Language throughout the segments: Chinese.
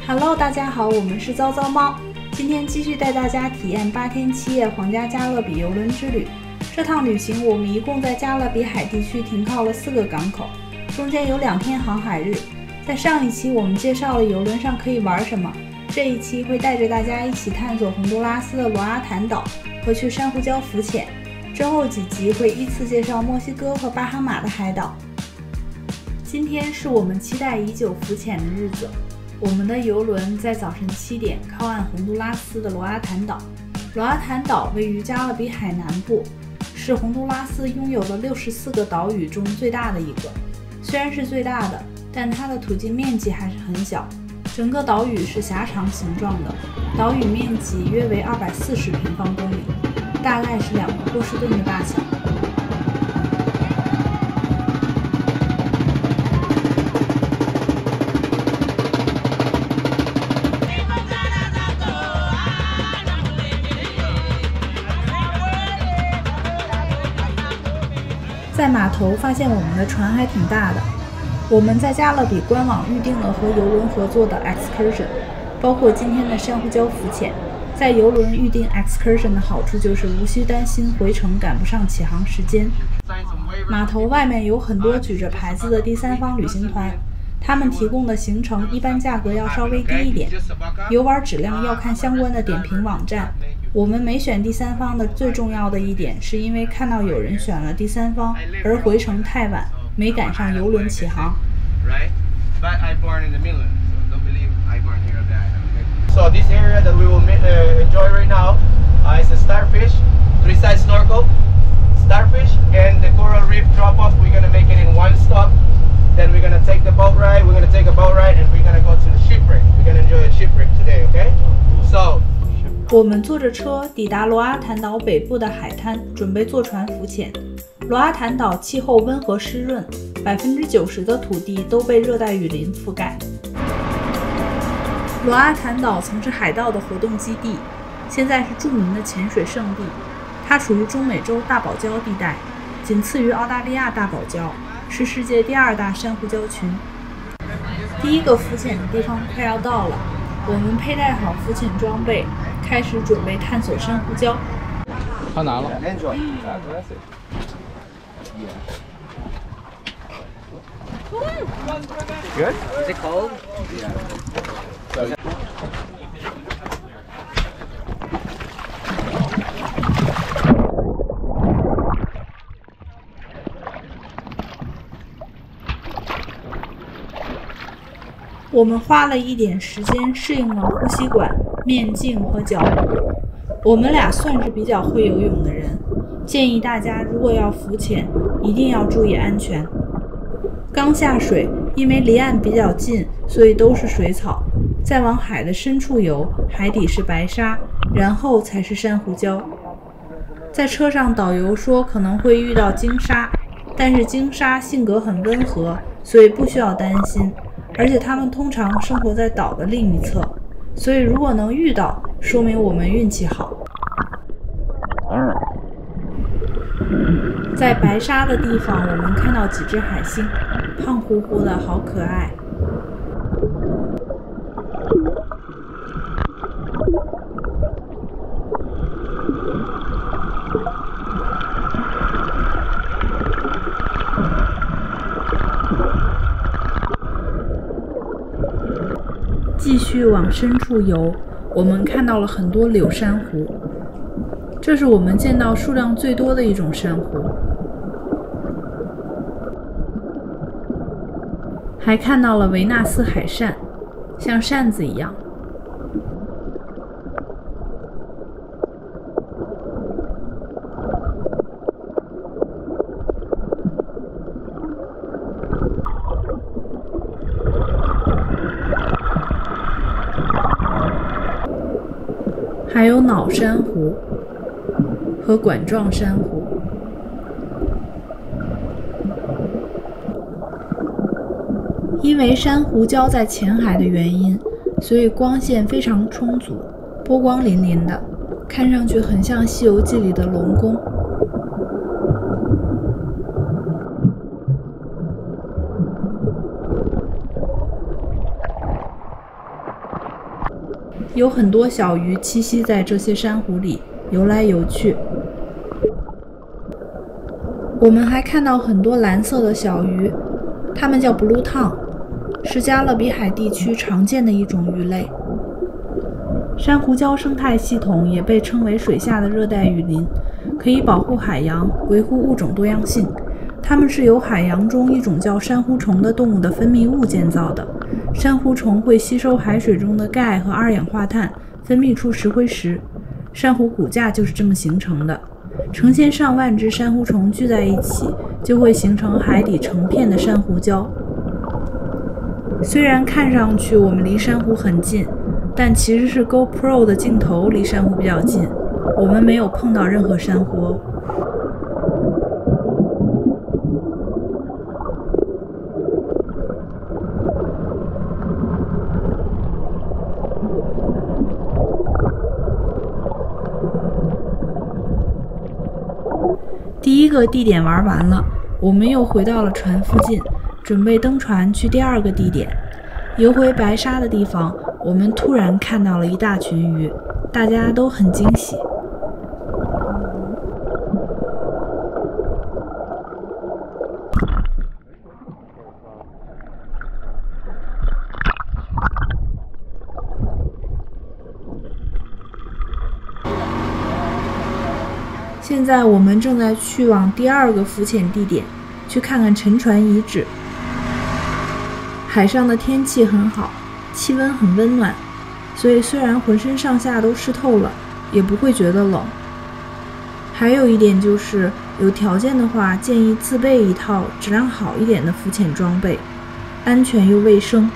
Hello， 大家好，我们是糟糟猫，今天继续带大家体验8天7夜皇家加勒比邮轮之旅。这趟旅行我们一共在加勒比海地区停靠了4个港口，中间有2天航海日。在上一期我们介绍了邮轮上可以玩什么，这一期会带着大家一起探索洪都拉斯的罗阿坦岛和去珊瑚礁浮潜。之后几集会依次介绍墨西哥和巴哈马的海岛。今天是我们期待已久浮潜的日子。我们的邮轮在早晨7点靠岸洪都拉斯的罗阿坦岛。罗阿坦岛位于加勒比海南部，是洪都拉斯拥有的64个岛屿中最大的一个。虽然是最大的，但它的土地面积还是很小。整个岛屿是狭长形状的，岛屿面积约为240平方公里，大概是2个波士顿的大小。在码头发现我们的船还挺大的，我们在加勒比官网预定了和邮轮合作的 excursion， 包括今天的珊瑚礁浮潜。在邮轮预定 excursion 的好处就是无需担心回程赶不上起航时间。码头外面有很多举着牌子的第三方旅行团，他们提供的行程一般价格要稍微低一点，游玩质量要看相关的点评网站。我们没选第三方的最重要的一点，是因为看到有人选了第三方，而回程太晚，没赶上邮轮起航。So this area that we will enjoy right now is a starfish, 3-side snorkel, starfish, and the coral reef drop-off. We're gonna make it in one stop. Then we're gonna take the boat ride. We're gonna take a boat ride, and we're gonna go to the shipwreck. We're gonna enjoy a shipwreck today, okay? So. 我们坐着车抵达罗阿坦岛北部的海滩，准备坐船浮潜。罗阿坦岛气候温和湿润，90%的土地都被热带雨林覆盖。罗阿坦岛曾是海盗的活动基地，现在是著名的潜水圣地。它处于中美洲大堡礁地带，仅次于澳大利亚大堡礁，是世界第2大珊瑚礁群。第一个浮潜的地方快要到了，我们佩戴好浮潜装备，开始准备探索珊瑚礁。太难了。Good? Is it cold? Yeah. 我们花了一点时间适应了呼吸管、面镜和脚蹼。我们俩算是比较会游泳的人，建议大家如果要浮潜，一定要注意安全。刚下水，因为离岸比较近，所以都是水草。再往海的深处游，海底是白沙，然后才是珊瑚礁。在车上，导游说可能会遇到鲸鲨，但是鲸鲨性格很温和，所以不需要担心。而且它们通常生活在岛的另一侧，所以如果能遇到，说明我们运气好。在白沙的地方，我们看到几只海星，胖乎乎的，好可爱。继续往深处游，我们看到了很多柳珊瑚，这是我们见到数量最多的一种珊瑚。还看到了维纳斯海扇，像扇子一样。还有脑珊瑚和管状珊瑚。因为珊瑚礁在浅海的原因，所以光线非常充足，波光粼粼的，看上去很像《西游记》里的龙宫。有很多小鱼栖息在这些珊瑚里，游来游去。我们还看到很多蓝色的小鱼，它们叫 blue tongue， 是加勒比海地区常见的一种鱼类。珊瑚礁生态系统也被称为水下的热带雨林，可以保护海洋，维护物种多样性。它们是由海洋中一种叫珊瑚虫的动物的分泌物建造的。珊瑚虫会吸收海水中的钙和二氧化碳，分泌出石灰石。珊瑚骨架就是这么形成的。成千上万只珊瑚虫聚在一起，就会形成海底成片的珊瑚礁。虽然看上去我们离珊瑚很近，但其实是 GoPro 的镜头离珊瑚比较近，我们没有碰到任何珊瑚哦。第一个地点玩完了，我们又回到了船附近，准备登船去第二个地点。游回白沙的地方，我们突然看到了一大群鱼，大家都很惊喜。现在我们正在去往第二个浮潜地点，去看看沉船遗址。海上的天气很好，气温很温暖，所以虽然浑身上下都湿透了，也不会觉得冷。还有一点就是，有条件的话，建议自备一套质量好一点的浮潜装备，安全又卫生。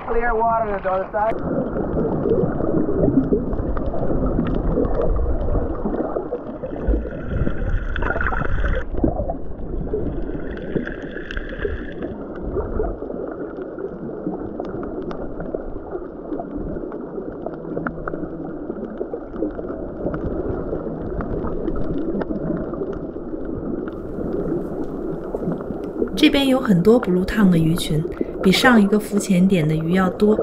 Clear water on the other side.这边有很多 blue tongue 的鱼群，比上一个浮潜点的鱼要多。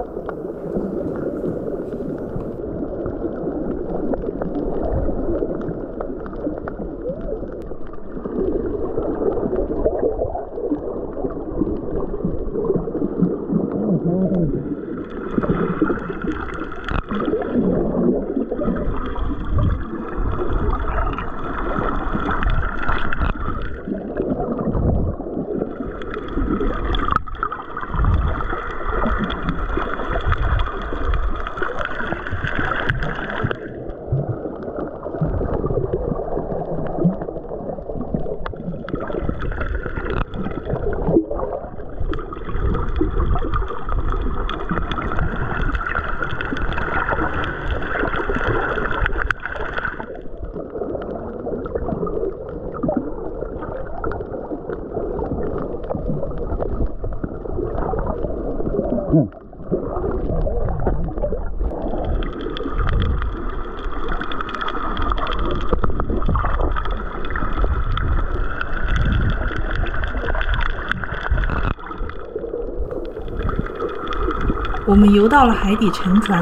我们游到了海底沉船，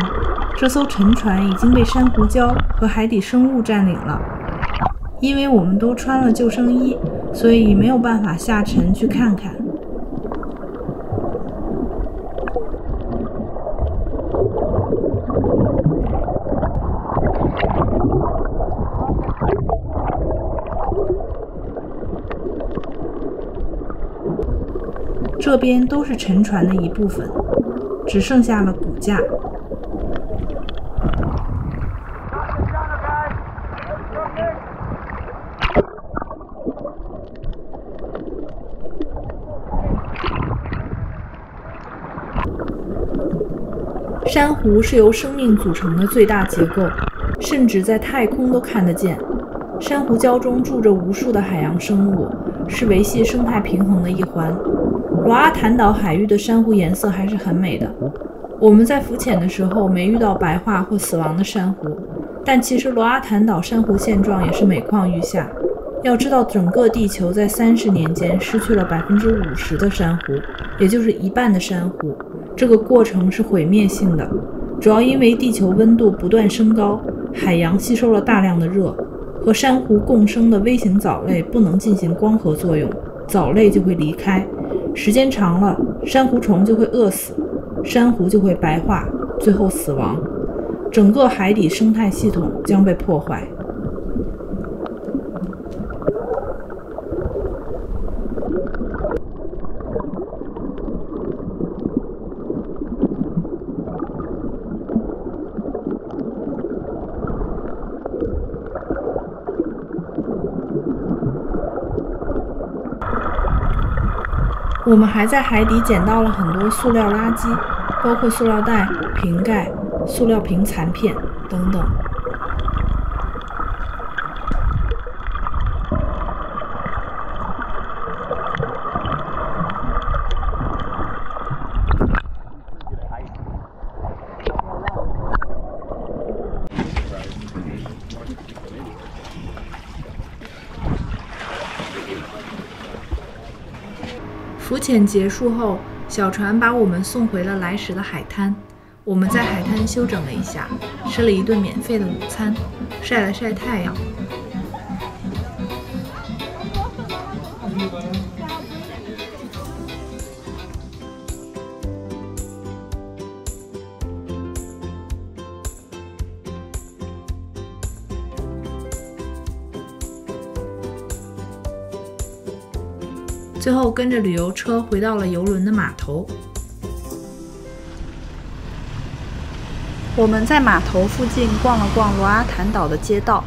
这艘沉船已经被珊瑚礁和海底生物占领了。因为我们都穿了救生衣，所以没有办法下沉去看看。这边都是沉船的一部分，只剩下了骨架。珊瑚是由生命组成的最大结构，甚至在太空都看得见。珊瑚礁中住着无数的海洋生物，是维系生态平衡的一环。罗阿坦岛海域的珊瑚颜色还是很美的。我们在浮潜的时候没遇到白化或死亡的珊瑚，但其实罗阿坦岛珊瑚现状也是每况愈下。要知道，整个地球在30年间失去了50%的珊瑚，也就是一半的珊瑚。这个过程是毁灭性的，主要因为地球温度不断升高，海洋吸收了大量的热，和珊瑚共生的微型藻类不能进行光合作用，藻类就会离开，时间长了，珊瑚虫就会饿死，珊瑚就会白化，最后死亡，整个海底生态系统将被破坏。我们还在海底捡到了很多塑料垃圾，包括塑料袋、瓶盖、塑料瓶残片等等。浮潜结束后，小船把我们送回了来时的海滩。我们在海滩休整了一下，吃了一顿免费的午餐，晒了晒太阳。最后跟着旅游车回到了邮轮的码头。我们在码头附近逛了逛罗阿坦岛的街道，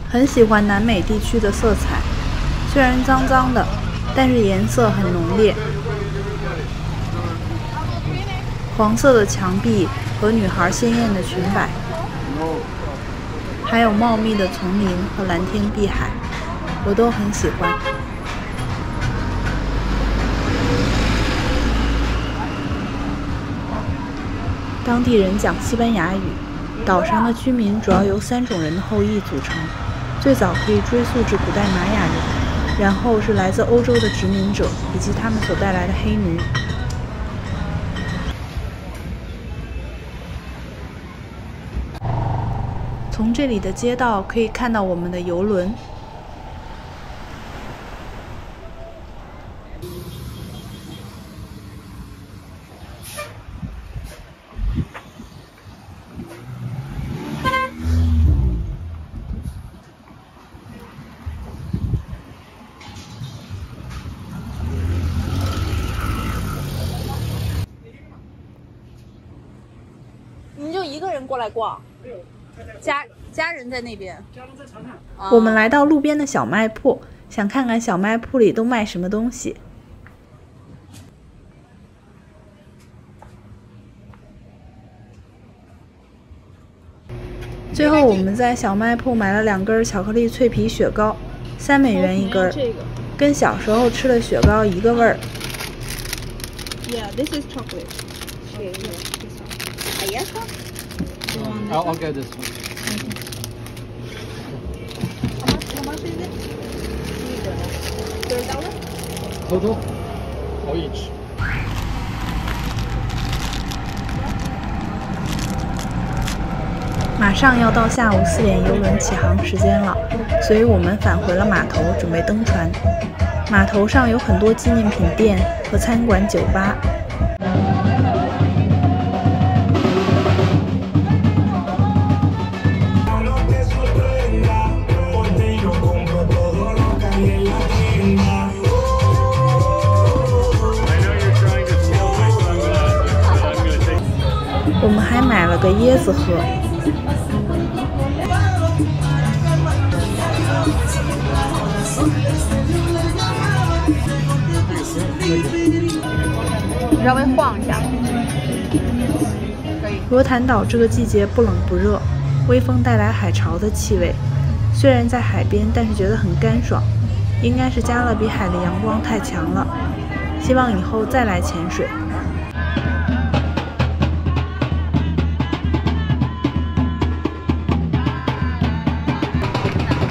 很喜欢南美地区的色彩，虽然脏脏的，但是颜色很浓烈。黄色的墙壁和女孩鲜艳的裙摆，还有茂密的丛林和蓝天碧海，我都很喜欢。当地人讲西班牙语，岛上的居民主要由3种人的后裔组成，最早可以追溯至古代玛雅人，然后是来自欧洲的殖民者以及他们所带来的黑奴。从这里的街道可以看到我们的邮轮。你就一个人过来逛？家人在那边。家人在长滩。我们来到路边的小卖铺，想看看小卖铺里都卖什么东西。最后我们在小卖铺买了2根巧克力脆皮雪糕，3美元一根，跟小时候吃的雪糕一个味儿。Yeah, this is chocolate. Okay, this one. Yes, I'll get this one. How much is it? $30? Total? Or each? 马上要到下午4点邮轮起航时间了，所以我们返回了码头，准备登船。码头上有很多纪念品店和餐馆、酒吧。我们还买了个椰子喝。稍微晃一下。可以。罗坦岛这个季节不冷不热，微风带来海潮的气味。虽然在海边，但是觉得很干爽。应该是加勒比海的阳光太强了。希望以后再来潜水。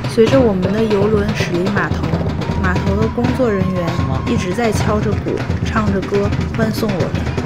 随着我们的游轮驶离码头，码头的工作人员一直在敲着鼓、唱着歌欢送我们。